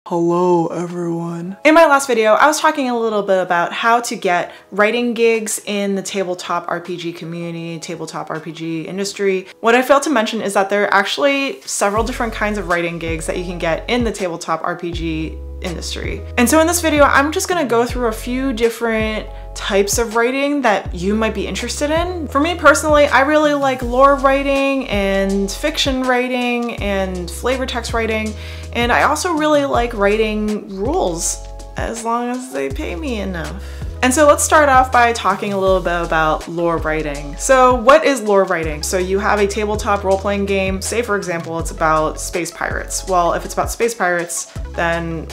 Hello everyone. In my last video, I was talking a little bit about how to get writing gigs in the tabletop RPG community, tabletop RPG industry. What I failed to mention is that there are actually several different kinds of writing gigs that you can get in the tabletop RPG industry. And so in this video, I'm just gonna go through a few different types of writing that you might be interested in. For me personally, I really like lore writing and fiction writing and flavor text writing. And I also really like writing rules as long as they pay me enough. And so let's start off by talking a little bit about lore writing. So what is lore writing? So you have a tabletop role-playing game, say for example, it's about space pirates. Well, if it's about space pirates, then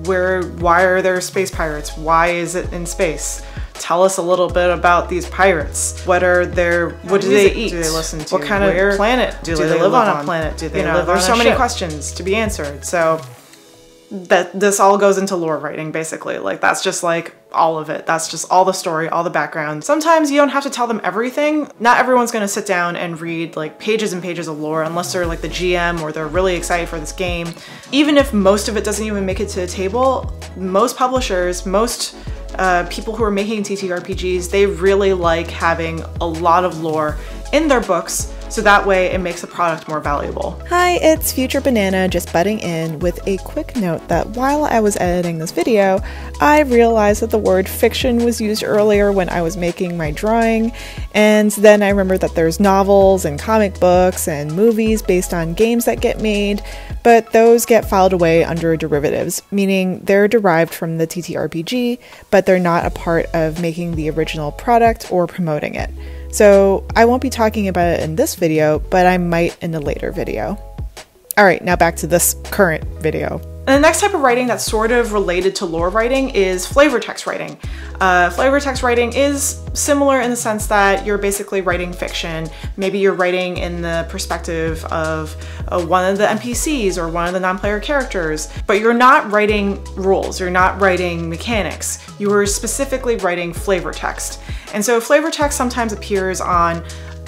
why are there space pirates? Why is it in space? Tell us a little bit about these pirates. What do they eat? Do they listen to? What kind of planet do they live on? A planet? Do they live on a ship? There's so many questions to be answered. So this all goes into lore writing, basically. Like that's just like all of it. That's just all the story, all the background. Sometimes you don't have to tell them everything. Not everyone's gonna sit down and read like pages and pages of lore unless they're like the GM or they're really excited for this game. Even if most of it doesn't even make it to the table, most publishers, most people who are making TTRPGs, they really like having a lot of lore in their books, so that way it makes the product more valuable. Hi, it's Future Banana just butting in with a quick note that while I was editing this video, I realized that the word fiction was used earlier when I was making my drawing, and then I remembered that there's novels and comic books and movies based on games that get made, but those get filed away under derivatives, meaning they're derived from the TTRPG, but they're not a part of making the original product or promoting it. So I won't be talking about it in this video, but I might in a later video. All right, now back to this current video. And the next type of writing that's sort of related to lore writing is flavor text writing. Flavor text writing is similar in the sense that you're basically writing fiction. Maybe you're writing in the perspective of one of the NPCs or one of the non-player characters, but you're not writing rules, you're not writing mechanics. You are specifically writing flavor text. And so flavor text sometimes appears on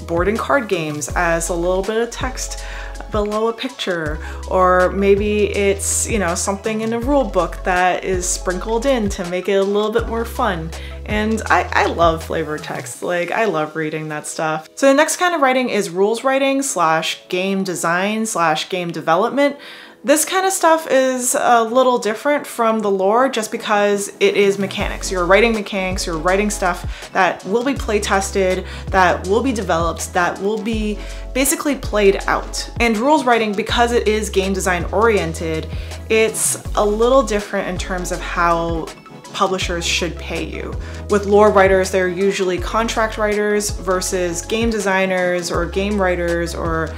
board and card games as a little bit of text below a picture, or maybe it's, you know, something in a rule book that is sprinkled in to make it a little bit more fun. And I love flavor text, like I love reading that stuff. So the next kind of writing is rules writing / game design / game development. This kind of stuff is a little different from the lore just because it is mechanics. You're writing mechanics, you're writing stuff that will be play tested, that will be developed, that will be basically played out. And rules writing, because it is game design oriented, it's a little different in terms of how publishers should pay you. With lore writers, they're usually contract writers versus game designers or game writers or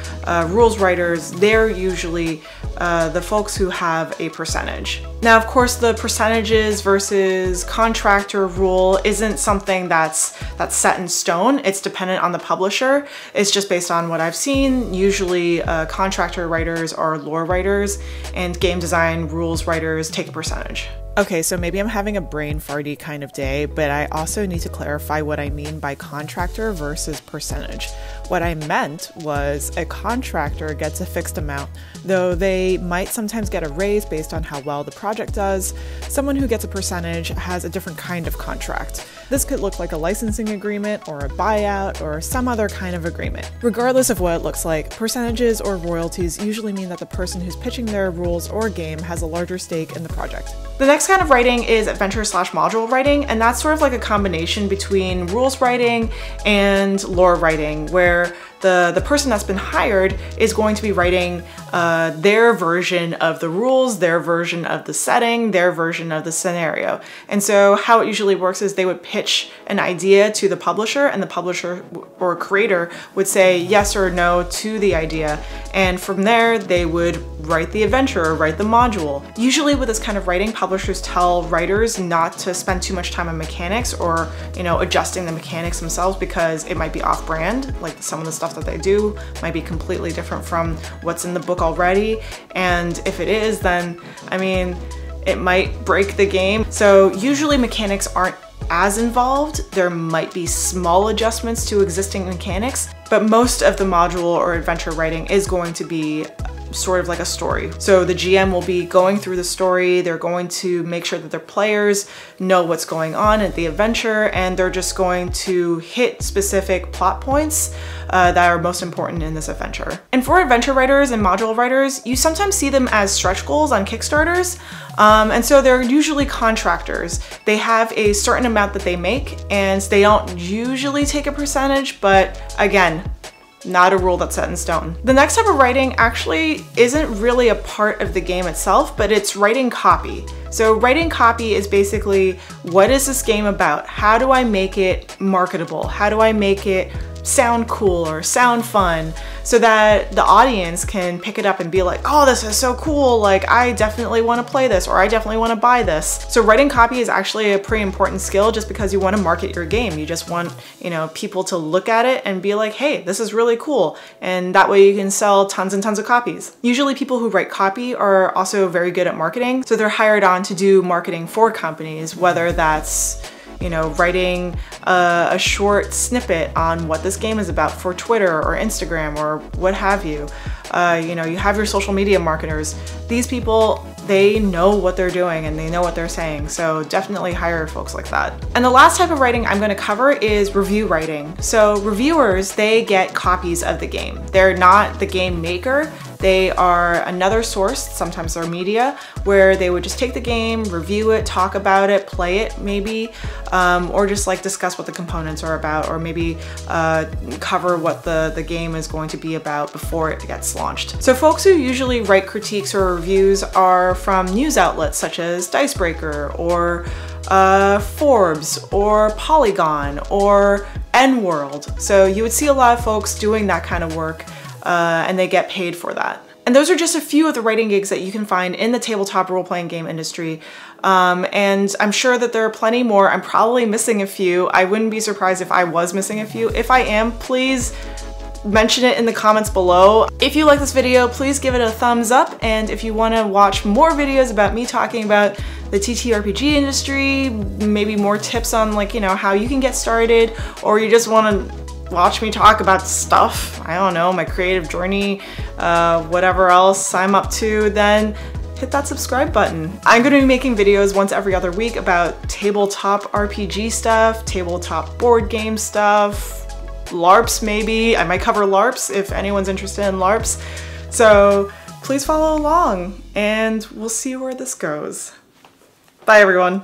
rules writers. They're usually the folks who have a percentage. Now, of course, the percentages versus contractor rule isn't something that's set in stone. It's dependent on the publisher. It's just based on what I've seen. Usually contractor writers are lore writers and game design rules writers take a percentage. Okay, so maybe I'm having a brain farty kind of day, but I also need to clarify what I mean by contractor versus percentage. What I meant was a contractor gets a fixed amount, though they might sometimes get a raise based on how well the project does. Someone who gets a percentage has a different kind of contract. This could look like a licensing agreement or a buyout or some other kind of agreement. Regardless of what it looks like, percentages or royalties usually mean that the person who's pitching their rules or game has a larger stake in the project. The next kind of writing is adventure / module writing, and that's sort of like a combination between rules writing and lore writing, where the person that's been hired is going to be writing their version of the rules, their version of the setting, their version of the scenario. And so how it usually works is they would pitch an idea to the publisher, and the publisher or creator would say yes or no to the idea. And from there, they would write the adventure or write the module. Usually with this kind of writing, publishers tell writers not to spend too much time on mechanics or, you know, adjusting the mechanics themselves because it might be off-brand. Like some of the stuff that they do might be completely different from what's in the book already. And if it is, then, I mean, it might break the game. So usually mechanics aren't as involved. There might be small adjustments to existing mechanics, but most of the module or adventure writing is going to be sort of like a story. So the GM will be going through the story, they're going to make sure that their players know what's going on at the adventure, and they're just going to hit specific plot points that are most important in this adventure. And for adventure writers and module writers, you sometimes see them as stretch goals on Kickstarters. And so they're usually contractors. They have a certain amount that they make, and they don't usually take a percentage, but again, not a rule that's set in stone. The next type of writing actually isn't really a part of the game itself, but it's writing copy. So writing copy is basically, what is this game about? How do I make it marketable? How do I make it sound cool or sound fun so that the audience can pick it up and be like, oh, this is so cool, like I definitely want to play this, or I definitely want to buy this. So writing copy is actually a pretty important skill, just because you want to market your game. You just want, you know, people to look at it and be like, hey, this is really cool, and that way you can sell tons and tons of copies. Usually people who write copy are also very good at marketing, so they're hired on to do marketing for companies, whether that's, you know, writing a short snippet on what this game is about for Twitter or Instagram or what have you. You know, you have your social media marketers. These people, they know what they're doing and they know what they're saying, so definitely hire folks like that. And the last type of writing I'm going to cover is review writing. So reviewers, they get copies of the game. They're not the game maker. They are another source, sometimes they're media, where they would just take the game, review it, talk about it, play it maybe, or just like discuss what the components are about, or maybe cover what the game is going to be about before it gets launched. So folks who usually write critiques or reviews are from news outlets such as Dicebreaker or Forbes or Polygon or N-World. So you would see a lot of folks doing that kind of work, and they get paid for that. And those are just a few of the writing gigs that you can find in the tabletop role-playing game industry. And I'm sure that there are plenty more. I'm probably missing a few. I wouldn't be surprised if I was missing a few. If I am, please mention it in the comments below. If you like this video, please give it a thumbs up. And if you want to watch more videos about me talking about the TTRPG industry, maybe more tips on, like, you know, how you can get started, or you just want to watch me talk about stuff, I don't know, my creative journey, whatever else I'm up to, then hit that subscribe button. I'm going to be making videos once every other week about tabletop RPG stuff, tabletop board game stuff, LARPs maybe. I might cover LARPs if anyone's interested in LARPs. So please follow along and we'll see where this goes. Bye everyone.